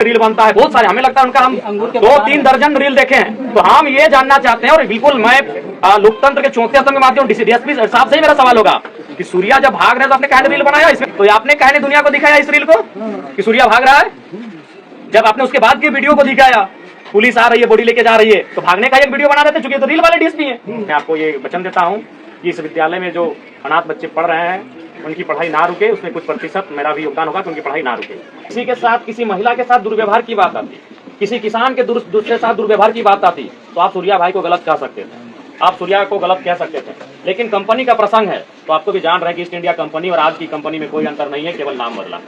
Reel बनता है, बहुत सारे, हमें लगता है उनका हम 2-3 दर्जन रील देखे हैं। तो हम ये जानना चाहते हैं, और बिल्कुल मैं लोकतंत्र के चौथे स्तंभ के माध्यम डीएसपी साहब से ही मेरा सवाल होगा कि सूर्या जब भाग रहे तो आपने कहने रील बनाया इसमें, तो आपने कहने दुनिया को दिखाया इस रील को कि सूर्या भाग रहा है? जब आपने उसके बाद की वीडियो को दिखाया, पुलिस आ रही है, बॉडी लेके जा रही है, तो भागने का एक वीडियो बना रहे थे, चूंकि तो रील वाले डीएसपी हैं। मैं आपको ये वचन देता हूँ कि इस विद्यालय में जो अनाथ बच्चे पढ़ रहे हैं उनकी पढ़ाई ना रुके, उसमें कुछ प्रतिशत मेरा भी योगदान होगा कि उनकी पढ़ाई ना रुके। किसी के साथ, किसी महिला के साथ दुर्व्यवहार की बात आती, किसी किसान के दूसरे साथ दुर्व्यवहार की बात आती, तो आप सूर्या भाई को गलत कह सकते थे, आप सूर्या को गलत कह सकते थे। लेकिन कंपनी का प्रसंग है तो आपको भी जान रहे हैं कि ईस्ट इंडिया कंपनी और आज की कंपनी में कोई अंतर नहीं है, केवल नाम बदला।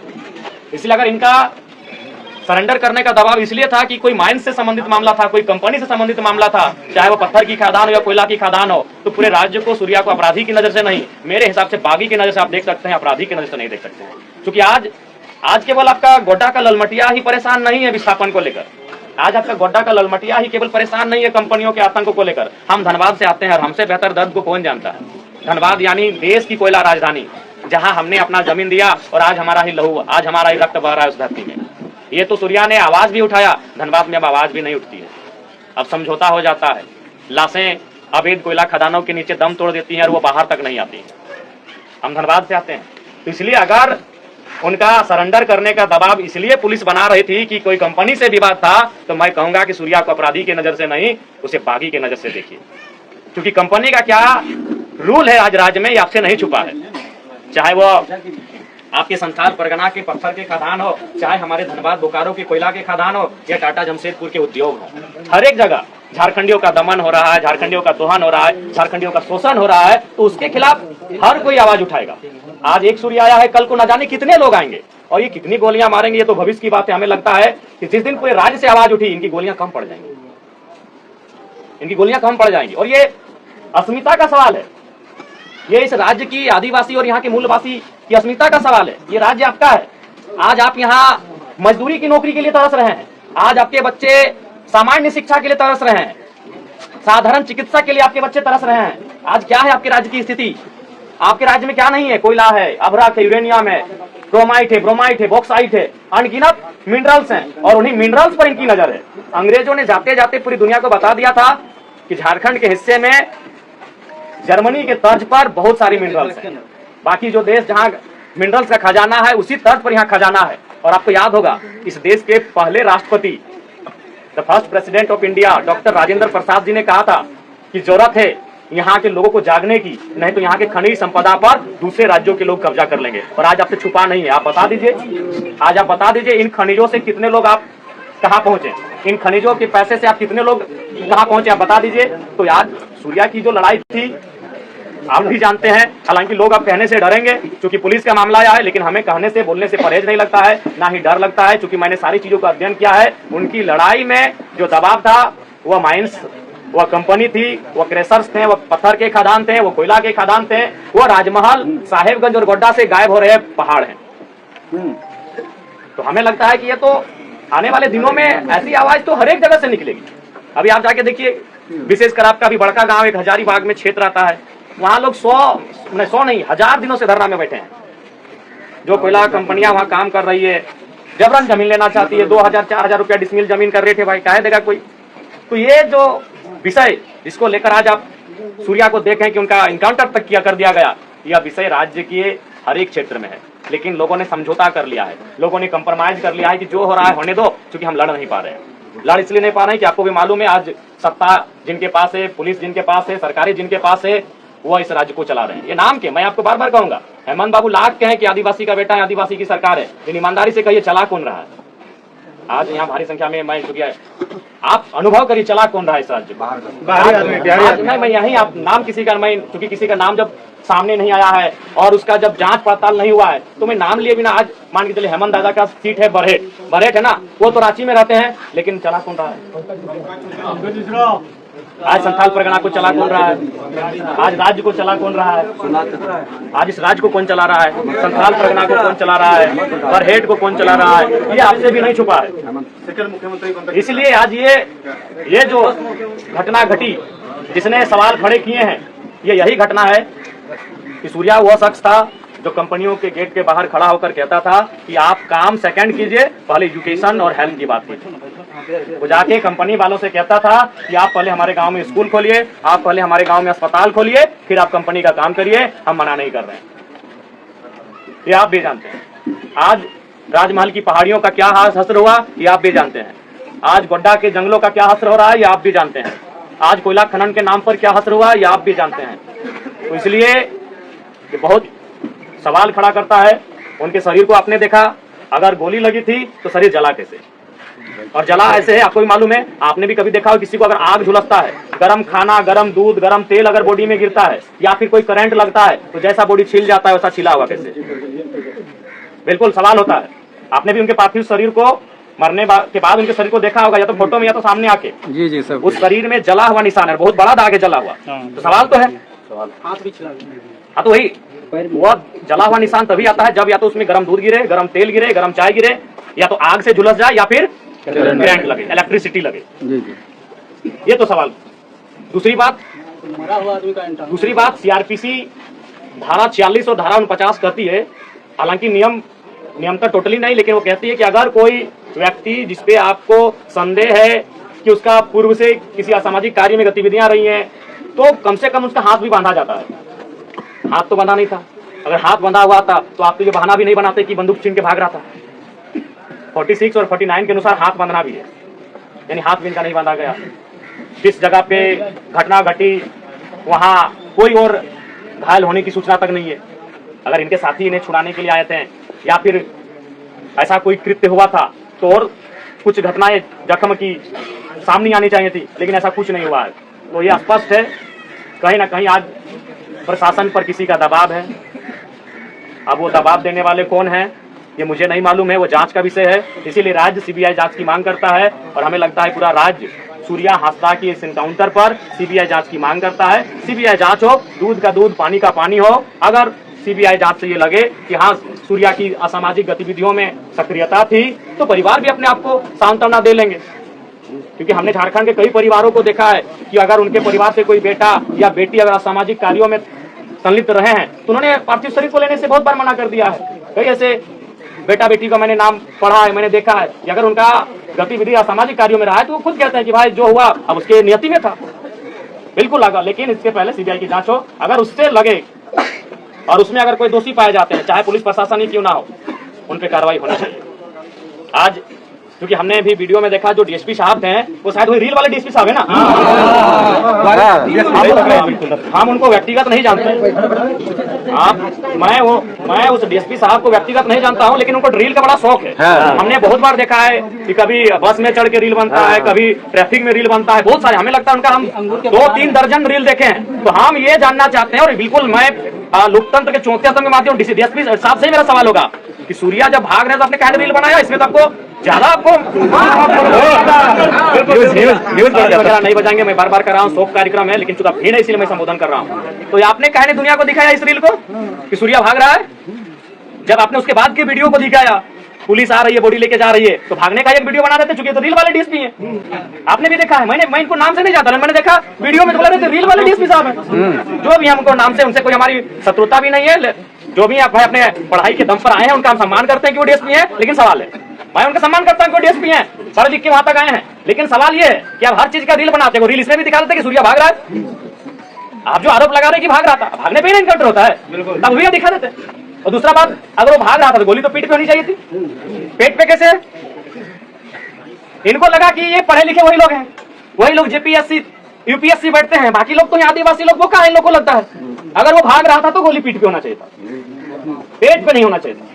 इसलिए अगर इनका सरेंडर करने का दबाव इसलिए था कि कोई माइंस से संबंधित मामला था, कोई कंपनी से संबंधित मामला था, चाहे वो पत्थर की खदान हो या कोयला की खदान हो, तो पूरे राज्य को, सूर्या को अपराधी की नजर से नहीं, मेरे हिसाब से बागी की नजर से आप देख सकते हैं, अपराधी की नजर से नहीं देख सकते। क्योंकि आज केवल आपका गोड्डा का ललमटिया ही परेशान नहीं है विस्थापन को लेकर, आज आपका गोड्डा का ललमटिया ही केवल परेशान नहीं है कंपनियों के आतंक को लेकर। हम धनबाद से आते हैं और हमसे बेहतर दर्द को कौन जानता है। धनबाद यानी देश की कोयला राजधानी, जहां हमने अपना जमीन दिया और आज हमारा ही लहू, आज हमारा ही रक्त बह रहा है उस धरती में। ये तो सूर्या ने आवाज भी उठाया, धनबाद में अब आवाज भी नहीं उठती है, अब समझौता हो जाता है, लाशें अवैध कोयला खदानों के नीचे दम तोड़ देती हैं और वो बाहर तक नहीं आती। हम धनबाद से आते हैं, तो इसलिए अगर उनका सरेंडर करने का दबाव इसलिए पुलिस बना रही थी कि कोई कंपनी से विवाद था, तो मैं कहूंगा कि सूर्या को अपराधी की नजर से नहीं, उसे बागी की नजर से देखिए। क्योंकि कंपनी का क्या रूल है आज राज्य में, ये आपसे नहीं छुपा है। चाहे वो आपके संथाल परगना के पत्थर के खदान हो, चाहे हमारे धनबाद बोकारो के कोयला के खदान हो, या टाटा जमशेदपुर के उद्योग हो, हर एक जगह झारखंडियों का दमन हो रहा है, झारखंडियों का दोहन हो रहा है, झारखंडियों का शोषण हो रहा है, तो उसके खिलाफ हर कोई आवाज उठाएगा। आज एक सूर्य आया है, कल को न जाने कितने लोग आएंगे और ये कितनी गोलियां मारेंगे, ये तो भविष्य की बात है। हमें लगता है कि जिस दिन पूरे राज्य से आवाज उठी, इनकी गोलियां कम पड़ जाएंगी, इनकी गोलियां कम पड़ जाएंगी। और ये अस्मिता का सवाल है, ये इस राज्य की आदिवासी और यहाँ के मूलवासी की अस्मिता का सवाल है। ये राज्य आपका है, आज आप यहाँ मजदूरी की नौकरी के लिए तरस रहे हैं, आज आपके बच्चे सामान्य शिक्षा के लिए तरस रहे हैं, साधारण चिकित्सा के लिए आपके बच्चे तरस रहे हैं। आज क्या है आपके राज्य की स्थिति? आपके राज्य में क्या नहीं है? कोयला है, अभ्रक है, यूरेनियम है, क्रोमाइट है, ब्रोमाइट है, बॉक्साइट है, अनगिनत मिनरल्स हैं, और उन्हीं मिनरल्स पर इनकी नजर है। अंग्रेजों ने जाते जाते पूरी दुनिया को बता दिया था कि झारखंड के हिस्से में जर्मनी के तर्ज पर बहुत सारी मिनरल्स हैं, बाकी जो देश जहां मिनरल्स का खजाना है उसी तर्ज पर यहाँ खजाना है। और आपको याद होगा, इस देश के पहले राष्ट्रपति, the first president of India, doctor Rajendra Prasad ji ने कहा था कि जरूरत है यहाँ के लोगों को जागने की, नहीं तो यहाँ के खनिज संपदा पर दूसरे राज्यों के लोग कब्जा कर लेंगे। और आज आपसे छुपा नहीं है, आप बता दीजिए, आज आप बता दीजिए इन खनिजों से कितने लोग आप कहाँ पहुंचे, इन खनिजों के पैसे से आप कितने लोग कहाँ पहुंचे, आप बता दीजिए। तो आज सूर्या की जो लड़ाई थी आप भी जानते हैं, हालांकि लोग अब कहने से डरेंगे क्योंकि पुलिस का मामला आया है, लेकिन हमें कहने से, बोलने से परहेज नहीं लगता है, ना ही डर लगता है, क्योंकि मैंने सारी चीजों का अध्ययन किया है। उनकी लड़ाई में जो दबाव था, वह माइंस, वह कंपनी थी, वह क्रेशर्स थे, वह पत्थर के खदान थे, वह कोयला के खदान थे, वह राजमहल, साहेबगंज और गोड्डा से गायब हो रहे पहाड़ हैं। तो हमें लगता है कि ये तो आने वाले दिनों में ऐसी आवाज तो हर एक जगह से निकलेगी। अभी आप जाके देखिए, विशेषकर आपका भी बड़का गांव एक हजारीबाग में क्षेत्र आता है, वहां लोग 100 नहीं 1000 दिनों से धरना में बैठे हैं। जो कोयला कंपनियां वहां काम कर रही है, जबरन जमीन लेना चाहती है, 2000-4000 रुपया डिसमिल जमीन का रेट है भाई, काहे देगा कोई। तो ये जो विषय जिसको लेकर आज आप सूर्या को देखें कि उनका इनकाउंटर तक किया कर दिया गया, यह विषय राज्य के हर एक क्षेत्र में है। लेकिन लोगों ने समझौता कर लिया है, लोगों ने कंप्रोमाइज कर लिया है कि जो हो रहा है होने दो, क्योंकि हम लड़ नहीं पा रहे हैं। लड़ इसलिए नहीं पा रहे हैं कि आपको भी मालूम है, आज सत्ता जिनके पास है, पुलिस जिनके पास है, सरकारी जिनके पास है, वो इस राज्य को चला रहे हैं। ये नाम के, मैं आपको बार बार कहूंगा, हेमंत बाबू लाख कहें कि आदिवासी का बेटा है, आदिवासी की सरकार है, लेकिन ईमानदारी से कहिए चला कौन रहा है? आज यहाँ भारी संख्या में मैं चुकी है, आप अनुभव करिए चला कौन रहा है इस राज्य में। मैं यही, आप नाम किसी का, मैं चूंकि किसी का नाम जब सामने नहीं आया है और उसका जब जांच पड़ताल नहीं हुआ है, तो मैं नाम लिए बिना, आज मान के चलिए हेमंत दादा का सीट है बरहेट है ना, वो तो रांची में रहते हैं, लेकिन चला कौन रहा है? आज संथाल परगना को चला कौन रहा है? आज राज्य को चला कौन रहा है? आज इस राज्य को कौन चला रहा है? संथाल परगना को कौन चला रहा है? बरहेट को कौन चला रहा है? ये आपसे भी नहीं छुपा है। इसलिए आज ये जो घटना घटी, जिसने सवाल खड़े किए हैं, ये यही घटना है कि सूर्या वह शख्स था जो कंपनियों के गेट के बाहर खड़ा होकर कहता था कि आप काम सेकंड कीजिए, पहले एजुकेशन और हेल्थ की बात कीजिए। वो जाके कंपनी वालों से कहता था कि आप पहले हमारे गांव में स्कूल खोलिए, आप पहले हमारे गांव में अस्पताल खोलिए, फिर आप कंपनी का काम करिए, हम मना नहीं कर रहे हैं। ये आप भी जानते हैं। आज राजमहल की पहाड़ियों का क्या हश्र हुआ ये आप भी जानते हैं। आज गोड्डा के जंगलों का क्या हश्र हो रहा है ये आप भी जानते हैं। आज कोयला खनन के नाम पर क्या हश्र हुआ ये आप भी जानते हैं। तो इसलिए ये बहुत सवाल खड़ा करता है। उनके शरीर को आपने देखा, अगर गोली लगी थी तो शरीर जला कैसे, और जला ऐसे है आपको भी मालूम है। आपने भी कभी देखा हो किसी को अगर आग झुलसता है, गरम खाना, गरम दूध, गरम तेल अगर बॉडी में गिरता है या फिर कोई करंट लगता है तो जैसा बॉडी छिल जाता है वैसा छिला हुआ कैसे। बिल्कुल सवाल होता है। आपने भी उनके पार्थिव शरीर को मरने के बाद उनके शरीर को देखा होगा, या तो फोटो में या तो सामने आके। जी सब उस शरीर में जला हुआ निशान है, बहुत बड़ा दाग है जला हुआ। तो सवाल तो है, हाँ तो वही वो जला हुआ निशान तभी आता है जब या तो उसमें गरम दूध गिरे, गरम तेल गिरे, गरम चाय गिरे, या तो आग से झुलस जाए या फिर करंट लगे, इलेक्ट्रिसिटी लगे। ये तो सवाल। दूसरी बात सीआरपीसी धारा 46 और धारा 49 कहती है, हालांकि नियम तो टोटली नहीं, लेकिन वो कहती है कि अगर कोई व्यक्ति जिसपे आपको संदेह है कि उसका पूर्व से किसी असामाजिक कार्य में गतिविधियां रही हैं तो कम से कम उसका हाथ भी बांधा जाता है। हाथ तो बंधा नहीं था, अगर हाथ बंधा हुआ था तो आप तो ये बहाना भी नहीं बनाते कि बंदूक छीन के भाग रहा था। 46 और 49 के अनुसार हाथ बांधना भी है, यानी हाथ भी इनका नहीं बांधा गया। जिस जगह पे घटना घटी वहां कोई और घायल होने की सूचना तक नहीं है। अगर इनके साथी इन्हें छुड़ाने के लिए आए थे या फिर ऐसा कोई कृत्य हुआ था तो और कुछ घटनाएं जख्म की सामने आनी चाहिए थी, लेकिन ऐसा कुछ नहीं हुआ है। तो ये स्पष्ट है कहीं ना कहीं आज प्रशासन पर किसी का दबाव है। अब वो दबाव देने वाले कौन हैं ये मुझे नहीं मालूम है, वो जांच का विषय है। इसीलिए राज्य सीबीआई जांच की मांग करता है और हमें लगता है पूरा राज्य सूर्या हांसदा की इस एनकाउंटर पर सीबीआई जांच की मांग करता है। सीबीआई जांच हो, दूध का दूध पानी का पानी हो। अगर सीबीआई जांच से ये लगे कि हाँ सूर्या की असामाजिक गतिविधियों में सक्रियता थी तो परिवार भी अपने आप को सांत्वना दे लेंगे, क्योंकि हमने झारखंड के कई परिवारों को देखा है कि अगर उनके परिवार से कोई बेटा या बेटी अगर असामाजिक कार्यों में संलिप्त रहे हैं तो उन्होंने पार्थिव शरीर को लेने से बहुत बार मना कर दिया है। कई ऐसे बेटा बेटी का मैंने नाम पढ़ा है, मैंने देखा है कि अगर उनका गतिविधि असामाजिक कार्यों में रहा है तो वो खुद कहते हैं कि भाई जो हुआ अब उसके नियति में था, बिल्कुल लगा। लेकिन इसके पहले सीबीआई की जांच हो, अगर उससे लगे और उसमें अगर कोई दोषी पाए जाते हैं, चाहे पुलिस प्रशासन ही क्यों ना हो, उन पे कार्रवाई होनी चाहिए। आज क्योंकि हमने भी वीडियो में देखा जो डीएसपी साहब थे वो शायद वही रील वाले डीएसपी साहब है ना। हम उनको व्यक्तिगत नहीं जानते, मैं उस डीएसपी साहब को व्यक्तिगत नहीं जानता हूं, लेकिन उनको रील का बड़ा शौक है। हमने बहुत बार देखा है कि कभी बस में चढ़ के रील बनता है, कभी ट्रैफिक में रील बनता है, बहुत सारे। हमें लगता है उनका हम 2-3 दर्जन रील देखे हैं। तो हम ये जानना चाहते हैं, और बिल्कुल मैं लोकतंत्र के चौथे स्तंभ के माध्यम डीएसपी साहब से ही मेरा सवाल होगा कि सूर्या जब भाग रहे तो आपने कहने रील बनाया, इसमें तो आपको ज्यादा नहीं बजाएंगे। मैं बार बार कर रहा हूँ, शोक कार्यक्रम है, लेकिन चूंकि भीड़ है इसलिए मैं संबोधन कर रहा हूँ। तो आपने कहने दुनिया को दिखाया इस रील को कि सूर्या भाग रहा है। जब आपने उसके बाद के वीडियो को दिखाया, पुलिस आ रही है, बॉडी लेके जा रही है, तो भागने का एक वीडियो बना देते, चूंकि तो रील वाले डीएसपी हैं। आपने भी देखा है, मैं इनको नाम से नहीं जाता, मैंने देखा वीडियो में बोला रहे थे रील वाले डीएसपी साहब हैं। जो भी हमको नाम से उनसे कोई हमारी शत्रुता भी नहीं है, जो भी आप अपने पढ़ाई के दम पर आए हैं उनका हम सम्मान करते हैं कि वो डीएसपी है। लेकिन सवाल है, मैं उनका सम्मान करता हूं कि वो डीएसपी हैं, पढ़ लिख के वहां तक आए हैं, लेकिन सवाल ये है कि आप हर चीज का रील बनाते हो। रील इसमें भी दिखा देते कि सूर्या भाग रहा है। आप जो आरोप लगा रहे कि भाग रहा था, भागने पे ही एनकाउंटर होता है, तब भी दिखा देते। और दूसरा बात, अगर वो भाग रहा था तो गोली तो पीठ पे होनी चाहिए थी। पेट पे कैसे? इनको लगा कि ये पढ़े लिखे वही लोग हैं, वही लोग जेपीएससी यूपीएससी बैठते हैं, बाकी लोग तो यहाँ आदिवासी लोग, वो कहा इन लोग को लगता है। अगर वो भाग रहा था तो गोली पीठ पे होना चाहिए था, पेट पे नहीं होना चाहिए था।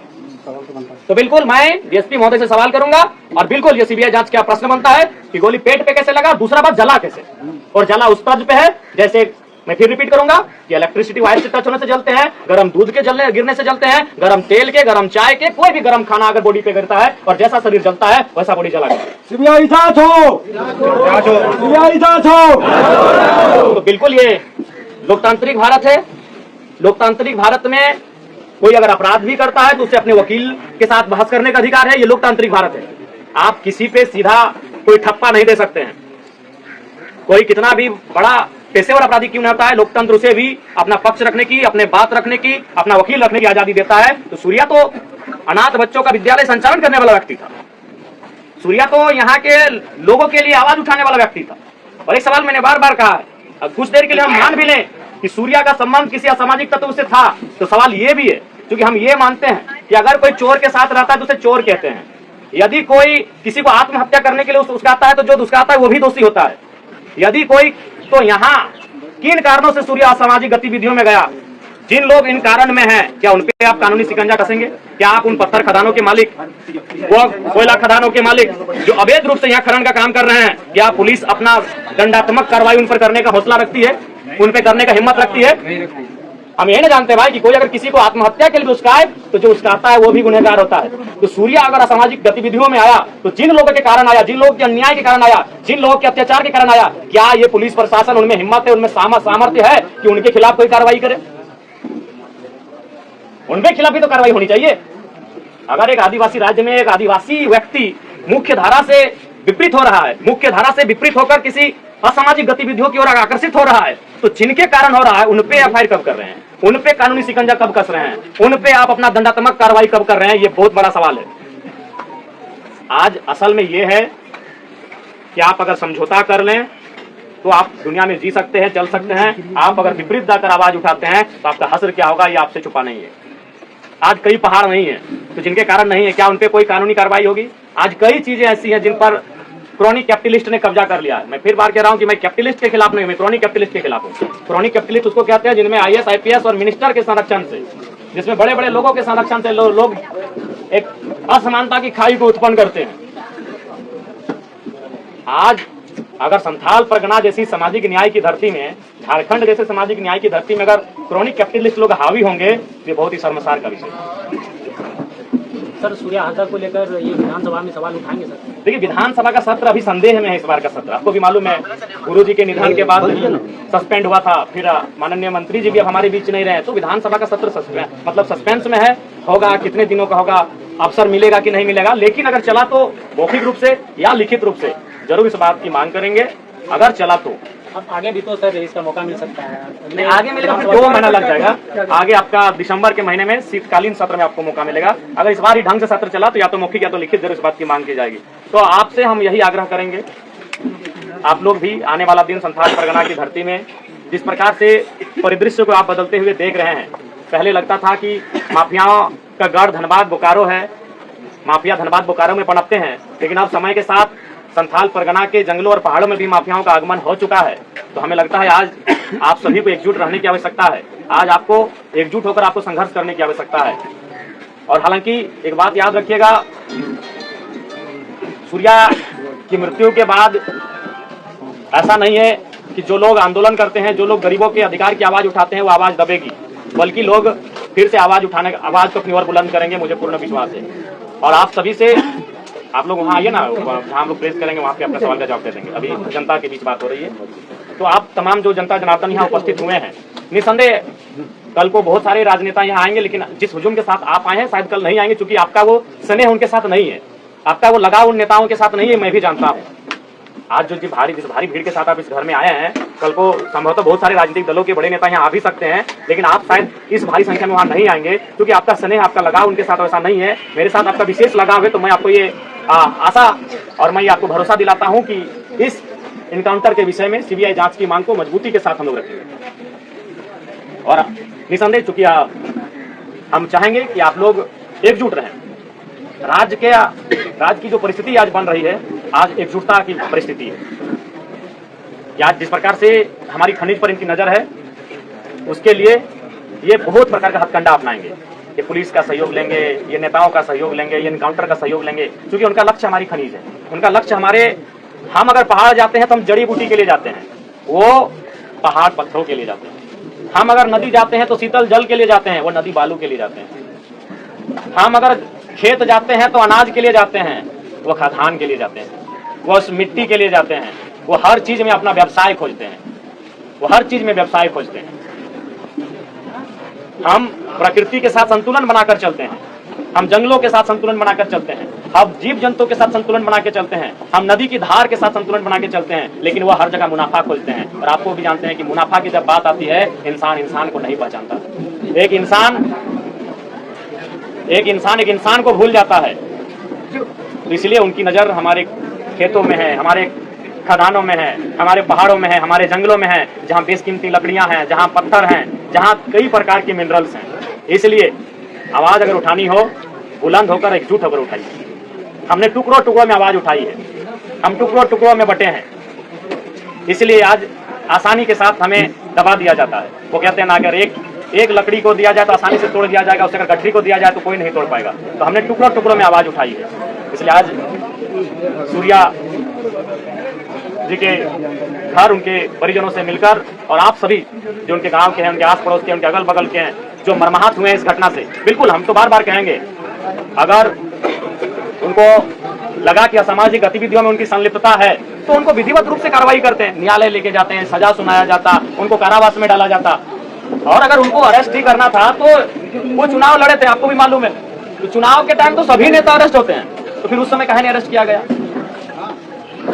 तो बिल्कुल मैं डीएसपी महोदय से सवाल करूंगा, और बिल्कुल ये सीबीआई जांच का प्रश्न बनता है कि गोली पेट पे कैसे लगा। दूसरा बात, जला कैसे, और जला उस तर्ज पे है जैसे मैं फिर रिपीट करूंगा कि इलेक्ट्रिसिटी वायर से टच होने से जलते हैं, गरम दूध के जलने गिरने से जलते हैं, गरम तेल के, गरम चाय के, कोई भी गरम खाना अगर बॉडी पे गिरता है और जैसा शरीर जलता है वैसा बॉडी जला गया। सीबीआई जांच हो, सीबीआई जांच हो। तो बिल्कुल ये लोकतांत्रिक भारत है। लोकतांत्रिक भारत में कोई अगर अपराध भी करता है तो उसे अपने वकील के साथ बहस करने का अधिकार है। ये लोकतांत्रिक भारत है। आप किसी पे सीधा कोई ठप्पा नहीं दे सकते हैं। कोई कितना भी बड़ा पेशेवर अपराधी क्यों नहीं होता है? लोकतंत्र उसे भी अपना पक्ष रखने की, अपने बात रखने की, अपना वकील रखने की आजादी देता है। तो सूर्या तो अनाथ बच्चों का विद्यालय संचालन करने वाला व्यक्ति था। सूर्या तो यहाँ के लोगों के लिए आवाज उठाने वाला व्यक्ति था। और एक सवाल मैंने बार बार कहा है, अब कुछ देर के लिए हम मान भी लें कि सूर्या का संबंध किसी असामाजिक तत्व से था, तो सवाल ये भी है, क्योंकि हम ये मानते हैं कि अगर कोई चोर के साथ रहता है तो उसे चोर कहते हैं। यदि कोई किसी को आत्महत्या करने के लिए उस्काता है तो जो उस्काता है वो भी दोषी होता है। यदि कोई, तो यहाँ किन कारणों से सूर्या असामाजिक गतिविधियों में गया? जिन लोग इन कारण में हैं, क्या उन पे आप कानूनी शिकंजा कसेंगे? क्या आप उन पत्थर खदानों के मालिक, वो कोयला खदानों के मालिक जो अवैध रूप से यहाँ खनन का काम कर रहे हैं, क्या पुलिस अपना दंडात्मक कार्रवाई उन पर करने का हौसला रखती है, उन पे करने का हिम्मत रखती है? हम ये नहीं जानते भाई कि कोई अगर किसी को आत्महत्या के लिए उस्काए तो जो उस्काता है वो भी गुनहगार होता है। तो सूर्या अगर असामाजिक गतिविधियों में आया तो जिन लोगों के कारण आया, जिन लोगों के अन्याय के कारण आया, जिन लोगों के अत्याचार के कारण आया, क्या ये पुलिस प्रशासन उनमें हिम्मत है, उनमें सामर्थ्य है कि उनके खिलाफ कोई कार्रवाई करे? उनके खिलाफ भी तो कार्रवाई होनी चाहिए। अगर एक आदिवासी राज्य में एक आदिवासी व्यक्ति मुख्य धारा से विपरीत हो रहा है, मुख्य धारा से विपरीत होकर किसी असामाजिक गतिविधियों की ओर आकर्षित हो रहा है, तो जिनके कारण हो रहा है उन पे एफआईआर कब कर रहे हैं, उन पे कानूनी शिकंजा कब कस रहे हैं, उन पे आप अपना दंडात्मक कार्रवाई कब कर रहे हैं? ये बहुत बड़ा सवाल है। आज असल में ये है कि आप अगर समझौता कर लें तो आप दुनिया में जी सकते हैं, चल सकते हैं। आप अगर विपरीत जाकर आवाज उठाते हैं तो आपका हश्र क्या होगा ये आपसे छुपा नहीं है। आज कई पहाड़ नहीं है तो जिनके कारण नहीं है, क्या उन पे कोई कानूनी कार्रवाई होगी? आज कई चीजें ऐसी हैं जिन पर क्रॉनिक कैपिटलिस्ट ने कब्जा कर लिया है। मैं फिर बार कह रहा हूं कि मैं कैपिटलिस्ट के खिलाफ नहीं, मैं क्रॉनिक कैपिटलिस्ट के खिलाफ हूं। क्रॉनिक कैपिटलिस्ट उसको कहते हैं जिनमें आईएएस, आईपीएस और मिनिस्टर के संरक्षण से, जिसमें बड़े बड़े लोगों के संरक्षण से लोग एक असमानता की खाई को उत्पन्न करते हैं। आज अगर संथाल परगना जैसी सामाजिक न्याय की धरती में, झारखंड जैसे सामाजिक न्याय की धरती में अगर क्रॉनिक कैपिटलिस्ट लोग हावी होंगे तो ये बहुत ही शर्मसार का विषय है। सर, सूर्या हत्या को लेकर ये विधानसभा में सवाल उठाएंगे सर? देखिए, विधानसभा का सत्र अभी संदेह में है। इस बार का सत्र आपको भी मालूम है, गुरुजी के निधन के बाद सस्पेंड हुआ था, फिर माननीय मंत्री जी भी अब हमारे बीच नहीं रहे, तो विधानसभा का सत्र सस्पेंस में है। होगा कितने दिनों का होगा, अवसर मिलेगा कि नहीं मिलेगा, लेकिन अगर चला तो मौखिक रूप से या लिखित रूप से जरूर इस बात की मांग करेंगे। अगर चला तो आगे भी तो सर इसका मौका मिल सकता है। नहीं, आगे मिलेगा, फिर 2 महीना लग जाएगा। आगे आपका दिसंबर के महीने में शीतकालीन सत्र में आपको मौका मिलेगा। अगर इस बार ही ढंग से सत्र चला तो या तो मौखिक या तो लिखित जरूर इस बात की मांग की जाएगी। तो आपसे हम यही आग्रह करेंगे, आप लोग भी आने वाला दिन संथाल परगना की धरती में जिस प्रकार से परिदृश्य को आप बदलते हुए देख रहे हैं, पहले लगता था कि माफियाओं का गढ़ धनबाद बोकारो है, माफिया धनबाद बोकारो में पनपते हैं, लेकिन अब समय के साथ संथाल परगना के जंगलों और पहाड़ों में भी माफियाओं का आगमन हो चुका है। तो हमें लगता है आज आप सभी को एकजुट रहने की आवश्यकता है। आज आपको एकजुट होकर आपको संघर्ष करने की आवश्यकता है। और हालांकि एक बात याद रखिएगा, सूर्या की मृत्यु के बाद ऐसा नहीं है कि जो लोग आंदोलन करते हैं, जो लोग गरीबों के अधिकार की आवाज उठाते हैं, वो आवाज दबेगी, बल्कि लोग फिर से आवाज को अपनी ओर बुलंद करेंगे, मुझे पूर्ण विश्वास है। और आप सभी से, आप लोग वहाँ आइए ना, जहाँ हम लोग प्रेस करेंगे वहाँ पे अपने सवाल का जवाब दे देंगे। अभी जनता के बीच बात हो रही है, तो आप तमाम जो जनता जनार्दन यहाँ उपस्थित हुए हैं, निसंदेह कल को बहुत सारे राजनेता यहाँ आएंगे, लेकिन जिस हुजूम के साथ आप आए हैं शायद कल नहीं आएंगे, क्योंकि आपका वो स्नेह उनके साथ नहीं है, आपका वो लगाव उन नेताओं के साथ नहीं है। मैं भी जानता हूँ आज जो जिस भारी भीड़ के साथ आप इस घर में आए हैं, कल को संभवतः बहुत सारे राजनीतिक दलों के बड़े नेता यहाँ आ भी सकते हैं, लेकिन आप शायद इस भारी संख्या में वहाँ नहीं आएंगे, क्योंकि आपका स्नेह, आपका लगाव उनके साथ वैसा नहीं है। मेरे साथ आपका विशेष लगाव है। तो मैं आपको ये आशा और मैं आपको भरोसा दिलाता हूँ कि इस इनकाउंटर के विषय में सीबीआई जांच की मांग को मजबूती के साथ हम लोग रखेंगे। और निसंदेह चूंकि हम चाहेंगे कि आप लोग एकजुट रहें। राज्य की जो परिस्थिति आज बन रही है, आज एकजुटता की परिस्थिति है। आज जिस प्रकार से हमारी खनिज पर इनकी नजर है, उसके लिए ये बहुत प्रकार का हथकंडा अपनाएंगे। ये पुलिस का सहयोग लेंगे, ये नेताओं का सहयोग लेंगे, ये इनकाउंटर का सहयोग लेंगे, क्योंकि उनका लक्ष्य हमारी खनिज है, उनका लक्ष्य हम अगर पहाड़ जाते हैं तो हम जड़ी बूटी के लिए जाते हैं, वो पहाड़ पत्थरों के लिए जाते हैं। हम अगर नदी जाते हैं तो शीतल जल के लिए जाते हैं, वो नदी बालू के लिए जाते हैं। हम अगर खेत जाते हैं तो अनाज के लिए जाते हैं, वो खदान के लिए जाते हैं, वो उस मिट्टी के लिए जाते हैं, वो हर चीज में अपना व्यवसाय खोजते हैं, वो हर चीज में व्यवसाय खोजते हैं। हम प्रकृति के साथ संतुलन बनाकर चलते हैं, हम जंगलों के साथ संतुलन बनाकर चलते हैं, हम जीव जंतु के साथ संतुलन बना के चलते हैं, हम नदी की धार के साथ संतुलन बना के चलते हैं, लेकिन वह हर जगह मुनाफा खोजते हैं। और आपको भी जानते हैं कि मुनाफा की जब बात आती है, इंसान इंसान को नहीं पहचानता। एक इंसान को भूल जाता है। तो इसलिए उनकी नजर हमारे खेतों में है, हमारे खदानों में है, हमारे पहाड़ों में है, हमारे जंगलों में है, जहाँ बेशकीमती लकड़ियां हैं, जहाँ पत्थर हैं, जहाँ कई प्रकार के मिनरल्स हैं। इसलिए आवाज अगर उठानी हो, बुलंद होकर एकजुट होकर उठाइए। हमने टुकड़ों टुकड़ों में आवाज उठाई है, हम टुकड़ों टुकड़ों में बटे हैं। इसलिए आज आसानी के साथ हमें दबा दिया जाता है। वो कहते हैं ना, अगर एक लकड़ी को दिया जाए तो आसानी से तोड़ दिया जाएगा, उससे अगर गठरी को दिया जाए तो कोई नहीं तोड़ पाएगा। तो हमने टुकड़ों टुकड़ों में आवाज उठाई है। इसलिए आज सूर्या जी के घर, उनके परिजनों से मिलकर, और आप सभी जो उनके गांव के हैं, उनके आस पड़ोस के, उनके अगल बगल के हैं, जो मर्माहत हुए हैं इस घटना से, बिल्कुल हम तो बार बार कहेंगे, अगर उनको लगा कि असामाजिक गतिविधियों में उनकी संलिप्तता है तो उनको विधिवत रूप से कार्रवाई करते हैं, न्यायालय लेके जाते हैं, सजा सुनाया जाता, उनको कारावास में डाला जाता। और अगर उनको अरेस्ट ही करना था तो वो चुनाव लड़े थे, आपको भी मालूम है। तो चुनाव के टाइम तो सभी नेता अरेस्ट होते हैं, तो फिर उस समय कहीं नहीं अरेस्ट किया गया।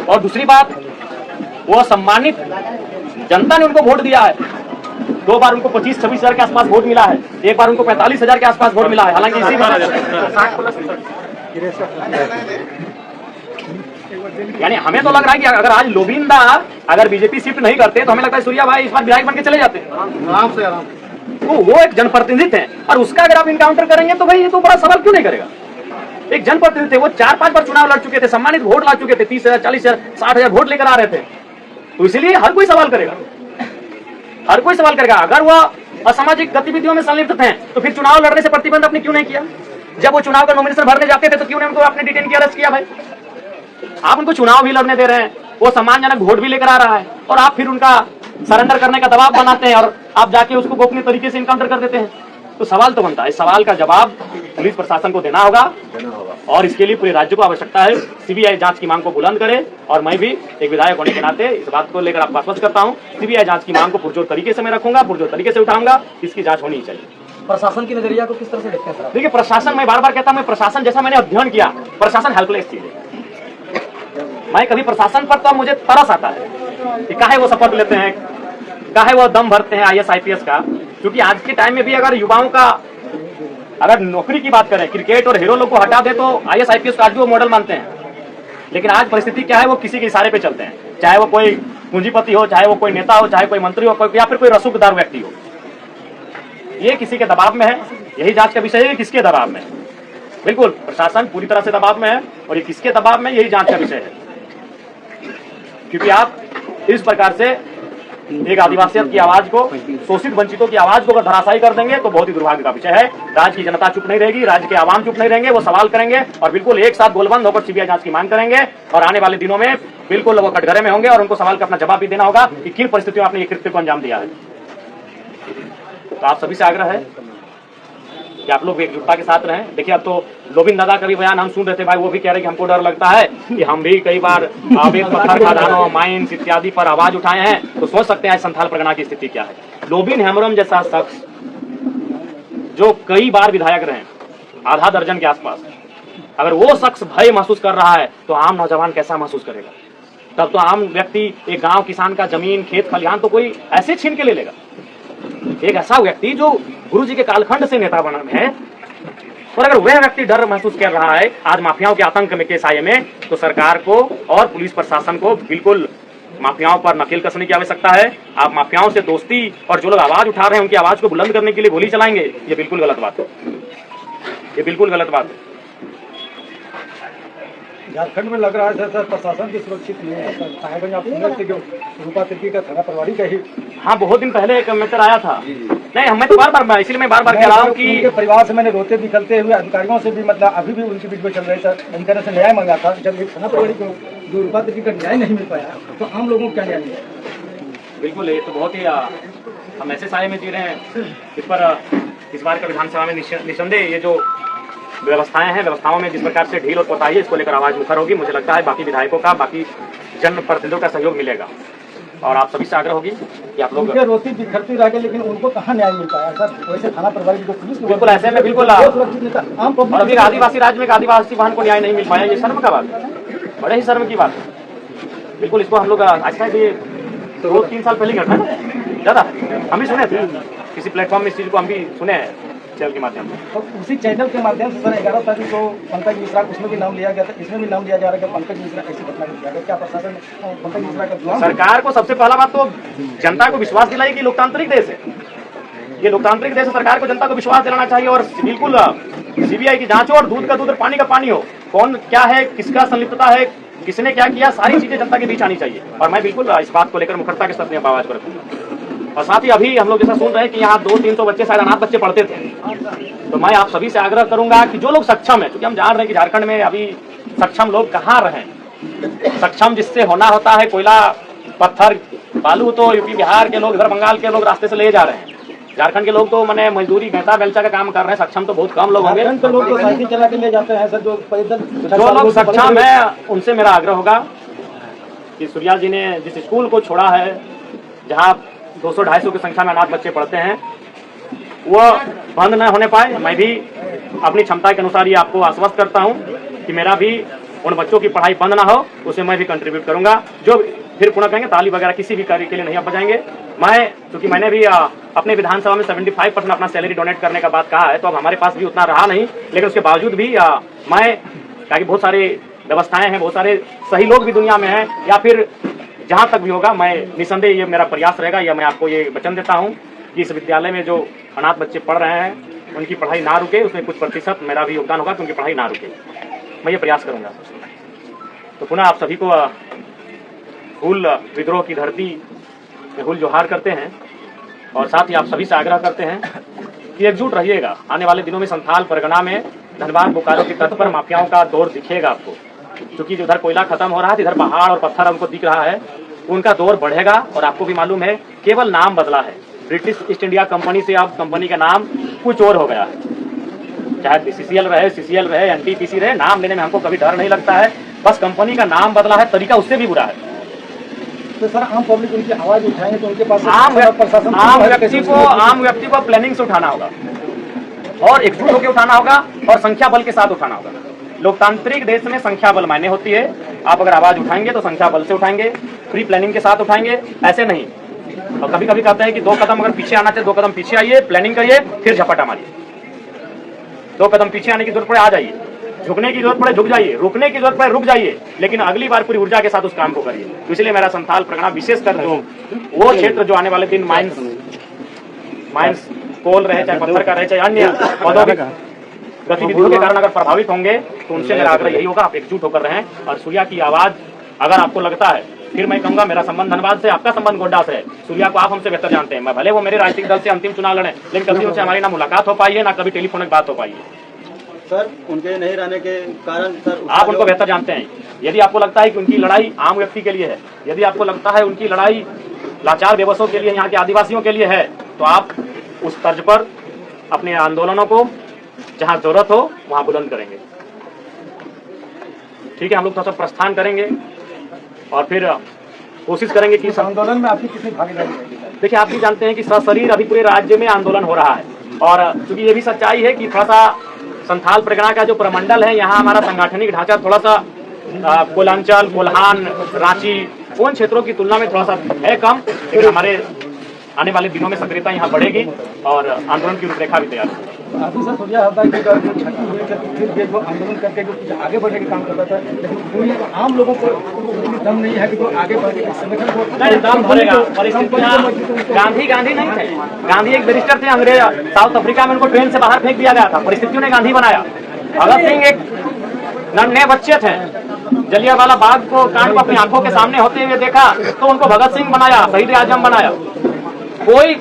और दूसरी बात, वो सम्मानित जनता ने उनको वोट दिया है। 2 बार उनको 25-26 हजार के आसपास वोट मिला है, 1 बार उनको 45 हजार के आसपास वोट मिला है। हालांकि इसी यानी हमें तो लग रहा है कि अगर आज लोबिंदा अगर बीजेपी शिफ्ट नहीं करते तो हमें लगता है सूर्या भाई इस बार विधायक बन के चले जाते। आराम से आराम। तो वो एक जनप्रतिनिधि है, और उसका अगर आप इनकाउंटर करेंगे तो भाई ये तो बड़ा सवाल क्यों नहीं करेगा। एक जनप्रतिनिधि थे, वो 4-5 बार चुनाव लड़ चुके थे, सम्मानित वोट ला चुके थे, 30,000, 40,000, 60,000 वोट लेकर आ रहे थे। तो इसलिए हर कोई सवाल करेगा, हर कोई सवाल करेगा। अगर वह असामाजिक गतिविधियों में संलिप्त थे तो फिर चुनाव लड़ने से प्रतिबंध आपने क्यों नहीं किया? जब वो चुनाव का नॉमिनेशन भरने जाते थे तो क्यों नहीं उनको आपने डिटेन किया, अरेस्ट किया? भाई आप उनको चुनाव भी लड़ने दे रहे हैं, वो सम्मानजनक वोट भी लेकर आ रहा है, और आप फिर उनका सरेंडर करने का दबाव बनाते हैं, और आप जाके उसको गोपनीय तरीके से इनकाउंटर कर देते हैं। तो सवाल तो बनता है, इस सवाल का जवाब पुलिस प्रशासन को देना होगा, और इसके लिए पूरे राज्य को आवश्यकता है सीबीआई जांच की मांग को बुलंद करे। और मैं भी एक विधायक होने के नाते इस बात को लेकर आपको आश्वस्त करता हूँ, सीबीआई जांच की मांग को पुरजोर तरीके से मैं रखूंगा, पुरजोर तरीके से उठाऊंगा, इसकी जांच होनी चाहिए। प्रशासन की नजरिया को किस तरह से देखते हैं? देखिए, प्रशासन, मैं बार बार कहता हूँ, प्रशासन जैसा मैंने अध्ययन किया, प्रशासन हेल्पलेस चीज है। मैं कभी प्रशासन पर तो मुझे तरस आता है कि काहे वो शपथ लेते हैं, काहे वो दम भरते हैं IAS IPS का। क्योंकि आज के टाइम में भी अगर युवाओं का अगर नौकरी की बात करें, क्रिकेट और हीरो लोग को हटा दे तो IAS IPS का आज भी वो मॉडल मानते हैं। लेकिन आज परिस्थिति क्या है, वो किसी के इशारे पे चलते हैं, चाहे वो कोई पूंजीपति हो, चाहे वो कोई नेता हो, चाहे कोई मंत्री हो, या फिर कोई रसूखदार व्यक्ति हो। ये किसी के दबाव में है, यही जांच का विषय है, किसके दबाव में है। बिल्कुल प्रशासन पूरी तरह से दबाव में है, और ये किसके दबाव में, यही जांच का विषय है। क्योंकि आप इस प्रकार से एक आदिवासियत की आवाज को, शोषित वंचितों की आवाज को अगर धराशायी कर देंगे तो बहुत ही दुर्भाग्य का विषय है। राज्य की जनता चुप नहीं रहेगी, राज्य के आवाम चुप नहीं रहेंगे, वो सवाल करेंगे, और बिल्कुल एक साथ गोलबंद होकर सीबीआई जांच की मांग करेंगे। और आने वाले दिनों में बिल्कुल वो कटघरे में होंगे, और उनको सवाल का अपना जवाब भी देना होगा कि किन परिस्थितियों में आपने ये कृत्य को अंजाम दिया है। तो आप सभी से आग्रह है कि आप लोग एकजुटता के साथ रहें। देखिए, अब तो लोबिन दादा का भी बयान हम सुन रहे थे भाई, वो भी कह रहे कि हमको डर लगता है कि हम भी कई बार अवैध पत्थर खदानों, माइंस इत्यादि पर आवाज उठाए हैं, तो सोच सकते हैं संथाल परगना की स्थिति क्या है। लोबिन हेम्ब्रम जैसा शख्स जो कई बार विधायक रहे, आधा दर्जन के आसपास, अगर वो शख्स भय महसूस कर रहा है तो आम नौजवान कैसा महसूस करेगा? तब तो आम व्यक्ति, एक गांव किसान का जमीन, खेत खलिहान तो कोई ऐसे छीन के ले लेगा। एक ऐसा व्यक्ति जो गुरु जी के कालखंड से नेता बना है, और अगर वह व्यक्ति डर महसूस कर रहा है आज माफियाओं के आतंक में के साये में, तो सरकार को और पुलिस प्रशासन को बिल्कुल माफियाओं पर नकेल कसने की आवश्यकता है। आप माफियाओं से दोस्ती, और जो लोग आवाज उठा रहे हैं उनकी आवाज को बुलंद करने के लिए गोली चलाएंगे, ये बिल्कुल गलत बात है, ये बिल्कुल गलत बात है। झारखंड में लग रहा है सर प्रशासन की सुरक्षित नहीं है। साहेबगंज आप सुन रहे थे कि रूपा तिर्की का थाना प्रभारी का ही, हाँ, बहुत दिन पहले एक मैटर आया था। नहीं, हमें तो बार-बार, इसलिए मैं बार-बार कह रहा हूँ कि उनके परिवार से मैंने रोते बिखलते हुए अधिकारियों से भी, मतलब अभी भी उनके बीच में चल रहे सर, उनकी तरह से न्याय मांगा था। जब एक थाना प्रभारी को जो रूपा तिर्की का न्याय नहीं मिल पाया तो आम लोगों को क्या न्याय मिलेगा? बिल्कुल, ये तो बहुत ही हम ऐसे साये में जी रहे हैं। इस पर इस बार का विधानसभा में निसंदेह ये जो व्यवस्थाएं हैं, व्यवस्थाओं में जिस प्रकार से ढील और कोताही है, इसको लेकर आवाज मुखर होगी। मुझे लगता है बाकी विधायकों का, बाकी जनप्रतिनिधियों का सहयोग मिलेगा। और आप सभी से आग्रह होगी कि आप लोग उनके रोती बिखरती रह गई, लेकिन उनको कहाँ न्याय मिल पाया सर? वैसे थाना प्रभारी को पुलिस बिल्कुल ऐसे में बिल्कुल आम और अभी आदिवासी राज्य में एक आदिवासी बहन को न्याय नहीं मिल पाया, ये शर्म का बात है, बड़े ही शर्म की बात है। बिल्कुल इसको हम लोग आज तक ये 2-3 साल पहले घटना है ज़्यादा हम भी सुने थे, किसी प्लेटफॉर्म में इस चीज़ को हम भी सुने हैं चैनल के माध्यम से। तो उसी चैनल के माध्यम से सर 11 तारीख को पंकज मिश्रा, उसमें भी नाम लिया गया था, इसमें भी नाम लिया जा रहा है कि पंकज मिश्रा ऐसी घटना किया गया। क्या प्रशासन पंकज मिश्रा का सरकार को सबसे पहला बात तो जनता को विश्वास दिलाई कि लोकतांत्रिक देश है, ये लोकतांत्रिक देश है, सरकार को जनता को विश्वास दिलाना चाहिए और बिल्कुल सीबीआई की जांच हो और दूध का दूध और पानी का पानी हो, कौन क्या है, किसका संलिप्तता है, किसने क्या किया, सारी चीजें जनता के बीच आनी चाहिए। और मैं बिल्कुल इस बात को लेकर मुखरता के साथ अपनी आवाज पर रखूंगा। और साथ ही अभी हम लोग जैसा सुन रहे हैं कि यहाँ 200-300 बच्चे शायद अनाथ बच्चे पढ़ते थे, तो मैं आप सभी से आग्रह करूंगा कि जो लोग सक्षम है, क्योंकि हम जान रहे हैं कि झारखंड में अभी सक्षम लोग कहाँ रहे, सक्षम जिससे होना होता है, कोयला पत्थर बालू तो यूपी बिहार के लोग, इधर बंगाल के लोग रास्ते से ले जा रहे हैं, झारखंड के लोग तो मैंने मजदूरी गैसा बेलचा का काम कर रहे हैं, सक्षम तो बहुत कम लोग होंगे। तो लोग तो साइकिल चला के ले जाते हैं सर, जो लोग सक्षम है उनसे मेरा आग्रह होगा कि सूर्या जी ने जिस स्कूल को छोड़ा है जहाँ 200-250 की संख्या में अनाथ बच्चे पढ़ते हैं, वो बंद न होने पाए। मैं भी अपनी क्षमता के अनुसार ये आपको आश्वस्त करता हूँ कि मेरा भी उन बच्चों की पढ़ाई बंद ना हो, उसे मैं भी कंट्रीब्यूट करूंगा। जो फिर पुनः कहेंगे ताली वगैरह किसी भी कार्य के लिए नहीं आप बजाएंगे। मैं क्योंकि मैंने भी अपने विधानसभा में 75% अपना सैलरी डोनेट करने का बात कहा है, तो अब हमारे पास भी उतना रहा नहीं, लेकिन उसके बावजूद भी मैं ताकि बहुत सारी व्यवस्थाएं हैं, बहुत सारे सही लोग भी दुनिया में हैं, या फिर जहाँ तक भी होगा मैं निसंदेह ये मेरा प्रयास रहेगा, या मैं आपको ये वचन देता हूँ कि इस विद्यालय में जो अनाथ बच्चे पढ़ रहे हैं उनकी पढ़ाई ना रुके, उसमें कुछ प्रतिशत मेरा भी योगदान होगा कि उनकी पढ़ाई ना रुके, मैं ये प्रयास करूँगा। तो पुनः आप सभी को हुल विद्रोह की धरती में हुल जोहार करते हैं और साथ ही आप सभी से आग्रह करते हैं कि एकजुट रहिएगा। आने वाले दिनों में संथाल परगना में धनबाद बोकारो के तट पर माफियाओं का दौर दिखेगा आपको, क्योंकि उधर कोयला खत्म हो रहा है, इधर पहाड़ और पत्थर हमको दिख रहा है, उनका दौर बढ़ेगा। और आपको भी मालूम है केवल नाम बदला है, ब्रिटिश ईस्ट इंडिया कंपनी से अब कंपनी का नाम कुछ और हो गया है, चाहे BCCL रहे, CCL रहे, NTPC रहे, नाम लेने में हमको कभी डर नहीं लगता है, बस कंपनी का नाम बदला है, तरीका उससे भी बुरा है। तो सर आम पब्लिक उनकी आवाज उठाएंगे तो उनके पास आम व्यक्ति को प्लानिंग से उठाना होगा और एकजुट होकर उठाना होगा और संख्या बल के साथ उठाना होगा। लोकतांत्रिक देश में संख्या बल मायने होती है, आप अगर आवाज उठाएंगे तो संख्या बल से उठाएंगे, प्री प्लानिंग के साथ उठाएंगे, ऐसे नहीं। और कभी कभी कहते हैं कि 2 कदम अगर पीछे आना चाहिए 2 कदम पीछे आइए, प्लानिंग करिए, फिर झपटा मारिए। 2 कदम पीछे आने की जरूरत पड़े आ जाइए, झुकने की जरूरत पड़े झुक जाइए, रुकने की जरूरत पड़े रुक जाइए, लेकिन अगली बार पूरी ऊर्जा के साथ उस काम को करिए। तो इसलिए मेरा संथाल परगना विशेषकर जो वो क्षेत्र जो आने वाले दिन माइंस कोल रहे, चाहे पत्थर का रहे, चाहे अन्य औद्योगिक गतिविधियों के कारण अगर प्रभावित होंगे, तो उनसे मेरा आग्रह यही होगा आप एकजुट होकर रहें। और सूर्या की आवाज अगर आपको लगता है, फिर मैं कहूंगा मेरा संबंध धनबाद से, आपका संबंध गोड्डा से है, सूर्या को आप हमसे बेहतर जानते हैं। मैं भले वो मेरे राजनीतिक दल से अंतिम चुनाव लड़े, लेकिन कभी उनसे हमारी ना मुलाकात हो पाई है, ना कभी टेलीफोनिक बात हो पाई है। सर उनके नहीं रहने के कारण सर आप उनको बेहतर जानते हैं। यदि आपको लगता है कि उनकी लड़ाई आम व्यक्ति के लिए है, यदि आपको लगता है उनकी लड़ाई लाचार बेबसों के लिए, यहाँ के आदिवासियों के लिए है, तो आप उस तर्ज पर अपने आंदोलनों को जहाँ जरूरत हो वहाँ बुलंद करेंगे। ठीक है, हम लोग थोड़ा सा प्रस्थान करेंगे और फिर कोशिश करेंगे कि आंदोलन में आपकी कितनी भागीदारी रहेगी? देखिए, आप भी जानते हैं कि सशरीर अभी पूरे राज्य में आंदोलन हो रहा है, और क्योंकि ये भी सच्चाई है कि थोड़ा सा संथाल परगना का जो प्रमंडल है, यहाँ हमारा संगठनिक ढांचा थोड़ा सा कोलांचल, कोल्हान, रांची उन क्षेत्रों की तुलना में थोड़ा सा है कम, लेकिन हमारे आने वाले दिनों में सक्रियता यहाँ बढ़ेगी और आंदोलन की रूपरेखा भी तैयार होगी। अभी सर सूर्या हज़ार की जो छठी हुई थी, फिर भी वो आंदोलन करके जो आगे बढ़ने का काम करता था, लेकिन पूरी आम लोगों को दम नहीं है कि वो आगे बढ़ के संगठन को दम भरेगा। परिस्थितियाँ गांधी नहीं थे, गांधी एक बैरिस्टर थे, अंग्रेज साउथ अफ्रीका में उनको ट्रेन से बाहर फेंक दिया गया था, परिस्थितियों ने गांधी बनाया। भगत सिंह एक नन्हे बच्चे थे, जलियांवाला बाग को कांड को अपनी आंखों के सामने होते हुए देखा तो उनको भगत सिंह बनाया, शहीद आजम बनाया। कोई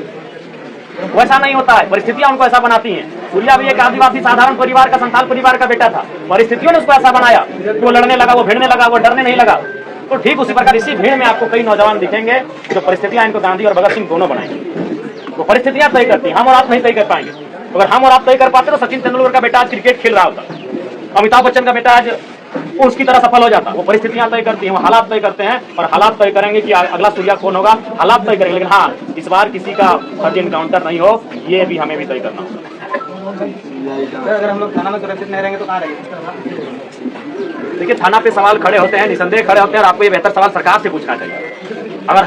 वैसा नहीं होता है, परिस्थितियां उनको ऐसा बनाती हैं। सूर्या भी एक आदिवासी साधारण परिवार का, संथाल परिवार का बेटा था, परिस्थितियों ने उसको ऐसा बनाया, वो लड़ने लगा, वो भिड़ने लगा, वो डरने नहीं लगा। तो ठीक उसी प्रकार इसी भीड़ में आपको कई नौजवान दिखेंगे जो परिस्थितियां इनको गांधी और भगत सिंह दोनों बनाएंगे। तो परिस्थितियां तय करती हैं, हम और आप नहीं तय कर पाएंगे। अगर हम और आप तय कर पाते तो सचिन तेंदुलकर का बेटा आज क्रिकेट खेल रहा होता, अमिताभ बच्चन का बेटा आज वो उसकी तरह सफल हो जाता। वो परिस्थितियां तय करती हैं, वो हालात तय करते हैं, और हालात तय करेंगे कि अगला सूर्या कौन होगा, हालात तय करेंगे। लेकिन हाँ, इस बार किसी का फर्जी इनकाउंटर नहीं हो, ये भी हमें भी तय करना होगा। अगर हम लोग थाना में सुरक्षित नहीं रहेंगे तो कहाँ रहेंगे? देखिए, थाना पे सवाल खड़े होते हैं, निसंदेह खड़े होते हैं, और आपको ये बेहतर सवाल सरकार से पूछना चाहिए। अगर हम